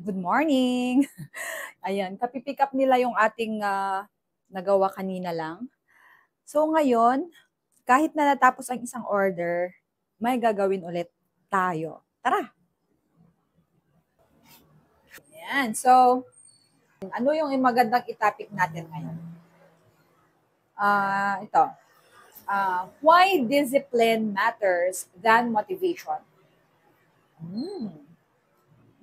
Good morning! Ayan, kapipick up nila yung ating nagawa kanina lang. So ngayon, kahit na natapos ang isang order, may gagawin ulit tayo. Tara! Ayan, so ano yung magandang itopic natin ngayon? Ito. Why discipline matters than motivation?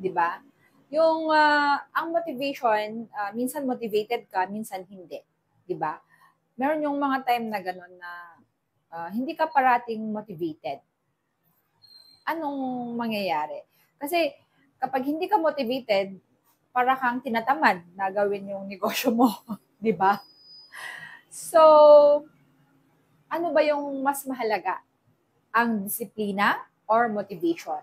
Di ba? Yung ang motivation, minsan motivated ka, minsan hindi. Di ba? Meron yung mga time na gano'n na hindi ka parating motivated. Anong mangyayari? Kasi kapag hindi ka motivated, para kang tinatamad na gawin yung negosyo mo. Di ba? So, ano ba yung mas mahalaga? Ang disiplina or motivation?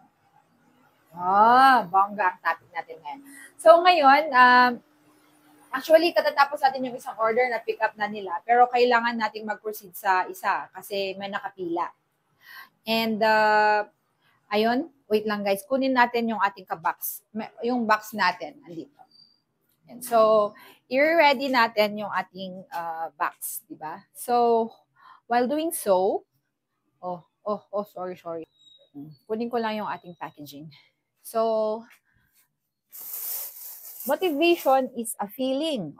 Bongga ang topic natin ngayon. So ngayon, actually, katatapos natin yung isang order na pick up na nila, pero kailangan nating mag-proceed sa isa kasi may nakapila. And, ayun, wait lang guys, kunin natin yung ating ka-box. Yung box natin, andito. And so, i-ready natin yung ating box, di ba? So, while doing so, sorry. Kunin ko lang yung ating packaging. So, motivation is a feeling.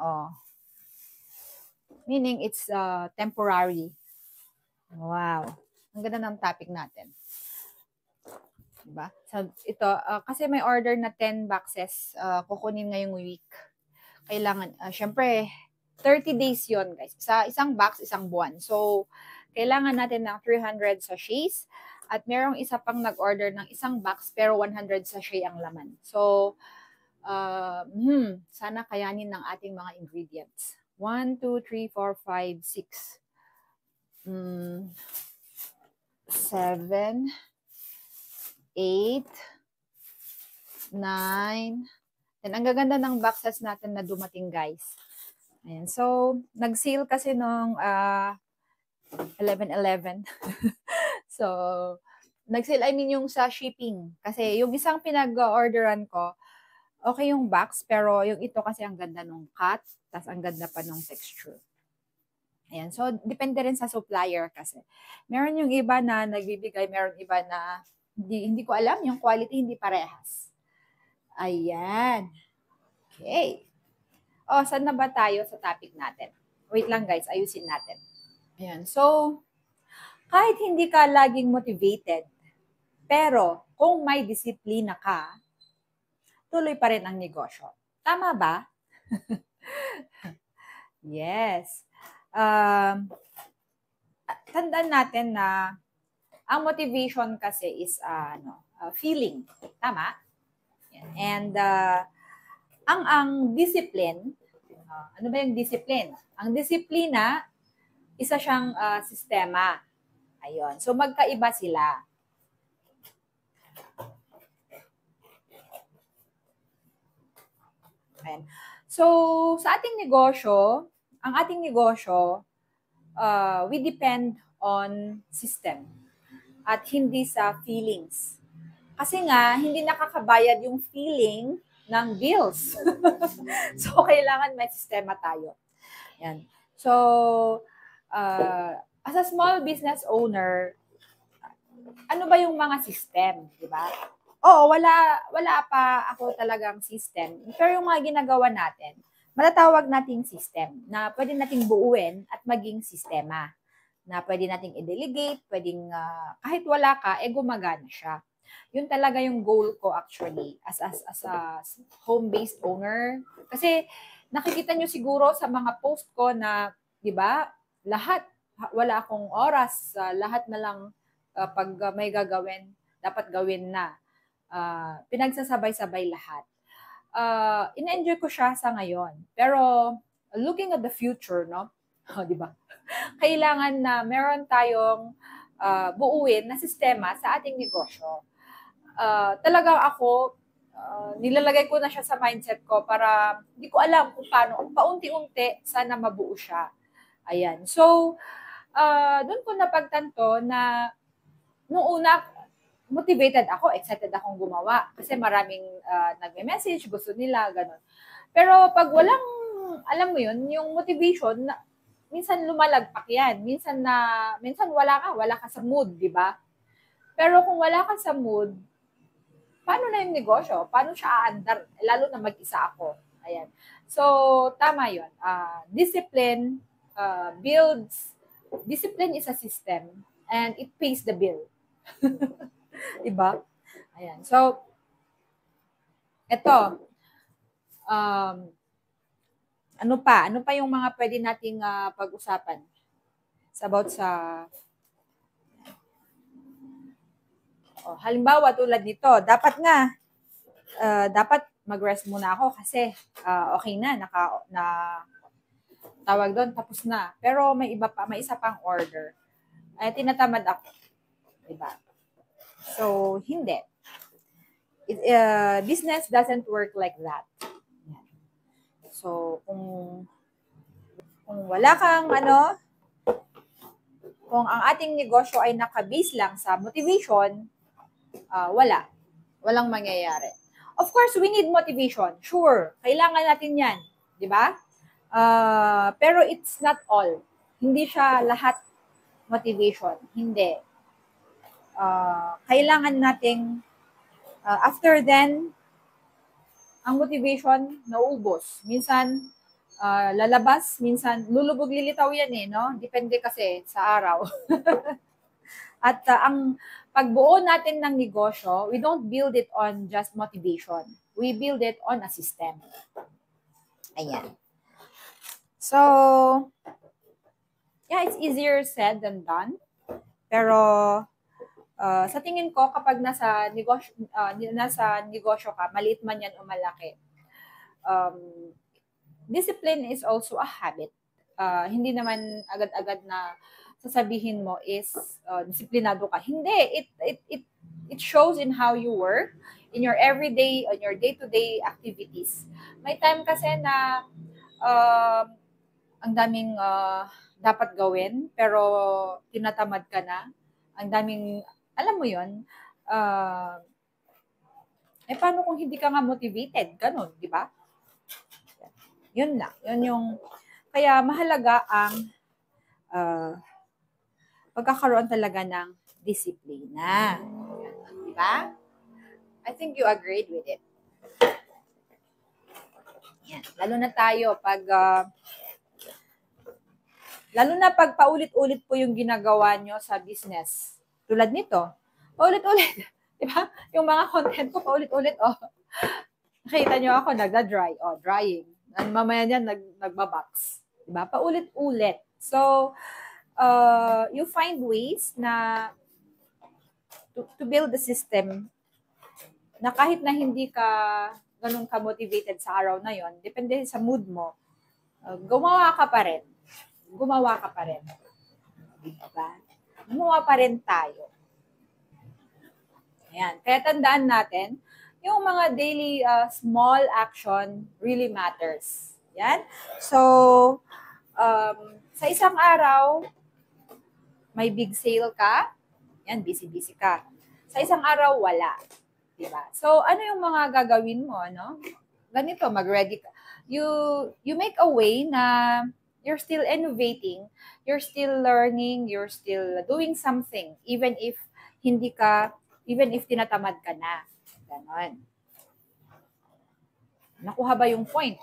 Meaning it's temporary. Wow. Ang ganda ng topic natin. Diba? So, ito, kasi may order na 10 boxes, kukunin ngayong week. Kailangan, syempre, 30 days yon guys. Isang box, isang buwan. So, kailangan natin ng 300 sachets. At merong isa pang nag-order ng isang box, pero 100 sachet ang laman. So, sana kayanin ng ating mga ingredients. 1, 2, 3, 4, 5, 6, 7, 8, 9, and ang gaganda ng boxes natin na dumating, guys. Ayan. So, nag-sale kasi nung 11/11. So, nag-sale, I mean yung sa shipping. Kasi yung isang pinag-orderan ko, okay yung box, pero yung ito kasi ang ganda nung cut, tas ang ganda pa nung texture. Ayan. So, depende rin sa supplier kasi. Meron yung iba na nagbibigay, meron iba na hindi ko alam, yung quality hindi parehas. Ayan. Okay. Saan na ba tayo sa topic natin? Wait lang guys, ayusin natin. Ayan. So, kahit hindi ka laging motivated, pero kung may disiplina ka, tuloy pa rin ang negosyo. Tama ba? Yes. Tandaan natin na ang motivation kasi is feeling. Tama? And ang discipline, ano ba yung discipline? Ang disiplina, isa siyang sistema. Ayun. So, magkaiba sila. Ayan. So, sa ating negosyo, ang ating negosyo, we depend on system at hindi sa feelings. Kasi nga, hindi nakakabayad yung feeling ng bills. So, kailangan may sistema tayo. Ayan. So, as a small business owner, ano ba yung mga system, di ba? Wala pa ako talagang system. Pero yung mga ginagawa natin, matatawag nating system na pwede nating buuin at maging sistema. Na pwede nating i-delegate, pwedeng kahit wala ka, gumagana siya. Yun talaga yung goal ko actually as a home-based owner. Kasi nakikita nyo siguro sa mga post ko na, di ba, lahat, wala akong oras, lahat na lang pag may gagawin, dapat gawin na. Pinagsasabay-sabay lahat. In-enjoy ko siya sa ngayon. Pero looking at the future, no? Di ba? Kailangan na meron tayong buuin na sistema sa ating negosyo. Talagang ako, nilalagay ko na siya sa mindset ko para hindi ko alam kung paano. Paunti-unti, sana mabuo siya. Ayan. So, doon ko napagtanto na nung una, motivated ako, excited akong gumawa. Kasi maraming nagme-message, gusto nila, ganun. Pero pag walang, alam mo yun, yung motivation, minsan lumalagpak yan. Minsan wala ka sa mood, di ba? Pero kung wala ka sa mood, paano na yung negosyo? Paano siya aandar? Lalo na mag-isa ako. Ayan. So, tama yun. Discipline is a system and it pays the bill. Diba? Ayan. So, eto. Ano pa? Ano pa yung mga pwede nating pag-usapan? About sa halimbawa tulad nito, dapat mag-rest muna ako kasi okay na, tawag doon, tapos na. Pero may isa pang order. Ay tinatamad ako. Diba? So, hindi. Business doesn't work like that. So, kung wala kang kung ang ating negosyo ay nakabase lang sa motivation, walang mangyayari. Of course, we need motivation. Sure, kailangan natin yan. Di ba? Pero it's not all. Hindi siya lahat motivation. Hindi. Kailangan nating, after then, ang motivation, naubos. Minsan, lalabas, minsan, lulubog lilitaw yan no? Depende kasi sa araw. At ang pagbuo natin ng negosyo, we don't build it on just motivation. We build it on a system. Ayan. So, yeah, it's easier said than done. Pero, sa tingin ko, kapag nasa negosyo ka, maliit man yan o malaki, discipline is also a habit. Hindi naman agad-agad na sasabihin mo is disiplinado ka. Hindi. It shows in how you work, in your everyday, on your day-to-day activities. May time kasi na ang daming dapat gawin, pero tinatamad ka na. Ang daming, alam mo yun, paano kung hindi ka nga motivated? Ganun, di ba? Yun lang. Yun yung, kaya mahalaga ang pagkakaroon talaga ng disiplina. Di ba? I think you agreed with it. Yan. Lalo na tayo lalo na pag paulit-ulit po yung ginagawa nyo sa business. Tulad nito, paulit-ulit. Di ba? Yung mga content ko paulit-ulit. Nakita nyo ako, nagda-dry. Drying. Mamaya niyan, nagbabox. Di ba? Paulit-ulit. So, you find ways na to build a system na kahit na hindi ka ganun ka-motivated sa araw na yon, depende sa mood mo, gumawa ka pa rin. Gumawa ka pa rin. Diba? Gumawa pa rin tayo. Ayan. Kaya tandaan natin, yung mga daily small action really matters. Yan. So, sa isang araw, may big sale ka, yan, busy-busy ka. Sa isang araw, wala. Diba? So, ano yung mga gagawin mo, no? Ganito, mag-ready ka. You make a way na you're still innovating, you're still learning, you're still doing something, even if tinatamad ka na. Ganon. Nakuha ba yung point?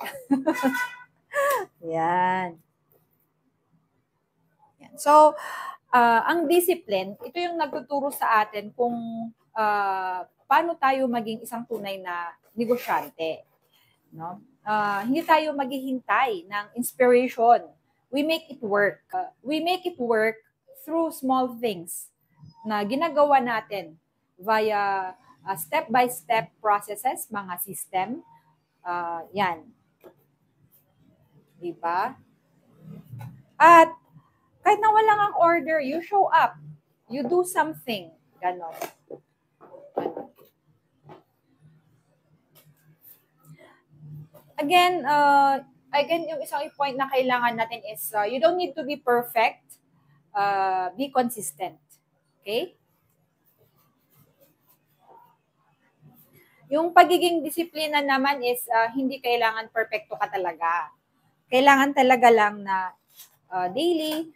Yan. So, ang discipline, ito yung nagtuturo sa atin kung paano tayo maging isang tunay na negosyante. No? Hindi tayo maghihintay ng inspiration. We make it work. We make it work through small things na ginagawa natin via step-by-step processes, mga system. Yan. Diba? At kahit na wala kang order, you show up. You do something. Ganon. Again, yung isang point na kailangan natin is you don't need to be perfect. Be consistent. Okay? Yung pagiging disiplina naman is hindi kailangan perfecto ka talaga. Kailangan talaga lang na daily,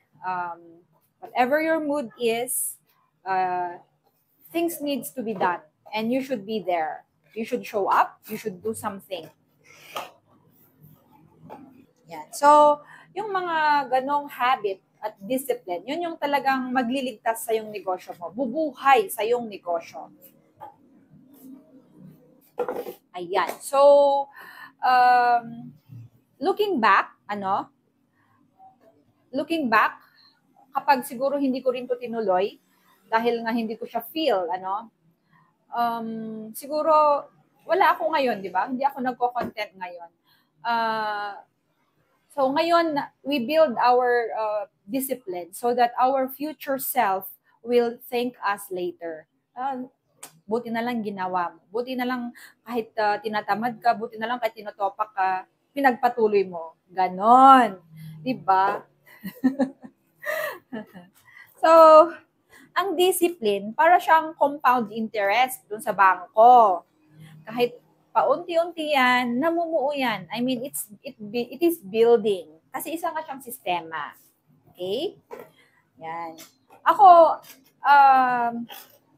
whatever your mood is, things needs to be done. And you should be there. You should show up. You should do something. Yan. So, yung mga ganong habit at discipline, yun yung talagang magliligtas sa yung negosyo mo. Bubuhay sa yung negosyo. Ayan. So, looking back, kapag siguro hindi ko rin to tinuloy, dahil nga hindi ko siya feel, siguro, wala ako ngayon, di ba? Hindi ako nagko-content ngayon. So ngayon, we build our discipline so that our future self will thank us later. Buti na lang ginawa mo. Buti na lang kahit tinatamad ka, buti na lang kahit tinotopak ka, pinagpatuloy mo. Ganon. Diba? So, ang discipline, para siyang compound interest dun sa bangko. Kahit paunti-unti yan, namumuo yan. I mean, it is building. Kasi isa nga siyang sistema. Okay? Yan. Ako,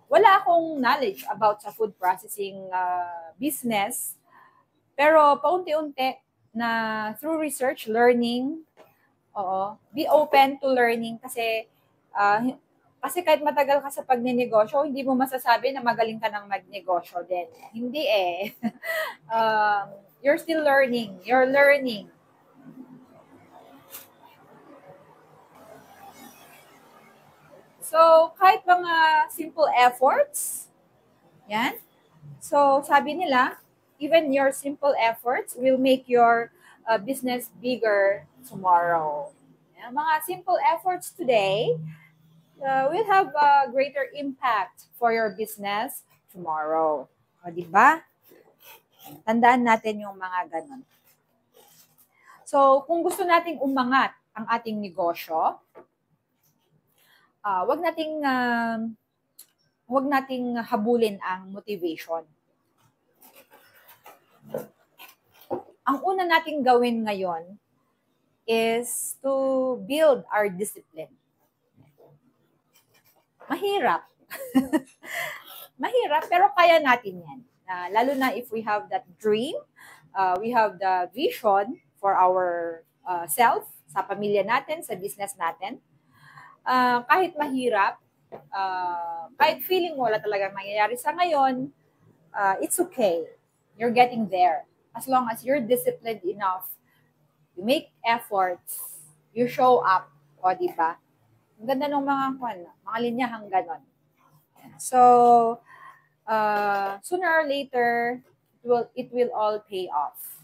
wala akong knowledge about sa food processing business. Pero paunti-unti na through research, learning, be open to learning kasi kahit matagal ka sa pagnenegosyo, hindi mo masasabi na magaling ka ng magnegosyo din. Hindi eh. You're still learning. You're learning. So, kahit mga simple efforts, yan. So, sabi nila, even your simple efforts will make your business bigger tomorrow. Yan, mga simple efforts today will have a greater impact for your business tomorrow. O, di ba? Tandaan natin yung mga ganun. So, kung gusto nating umangat ang ating negosyo, wag nating habulin ang motivation. Ang una nating gawin ngayon is to build our discipline. Mahirap. Mahirap, pero kaya natin yan. Lalo na if we have that dream, we have the vision for our self, sa pamilya natin, sa business natin. Kahit mahirap, kahit feeling mo wala talagang mangyayari sa ngayon, it's okay. You're getting there. As long as you're disciplined enough, you make efforts, you show up, o diba? Ang ganda ng mga linyahang ganon. So, sooner or later, it will all pay off.